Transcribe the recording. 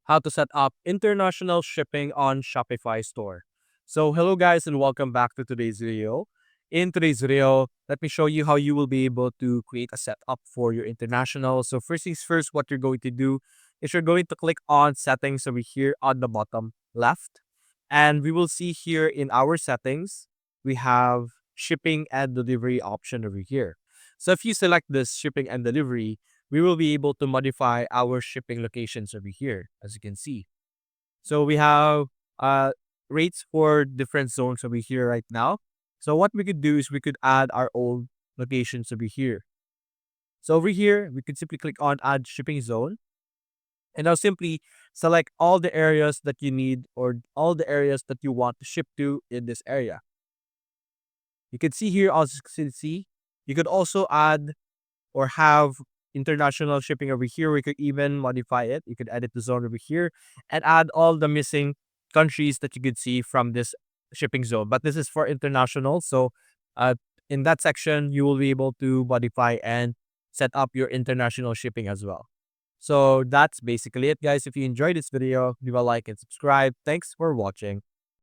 how to set up international shipping on Shopify store. So hello guys and welcome back to today's video. In today's video, let me show you how you will be able to create a setup for your international. So first things first, what you're going to do is you're going to click on settings over here on the bottom left. And we will see here in our settings, we have shipping and delivery option over here. So if you select this shipping and delivery, we will be able to modify our shipping locations over here, as you can see. So we have uh, rates for different zones over here right now. So what we could do is we could add our own locations over here. So over here, we could simply click on add shipping zone. And now simply select all the areas that you need or all the areas that you want to ship to in this area. You can see here, as you can see, you could also add or have international shipping over here. We could even modify it. You could edit the zone over here and add all the missing countries that you could see from this shipping zone. But this is for international. So uh, in that section, you will be able to modify and set up your international shipping as well. So that's basically it, guys. If you enjoyed this video, leave a like and subscribe. Thanks for watching.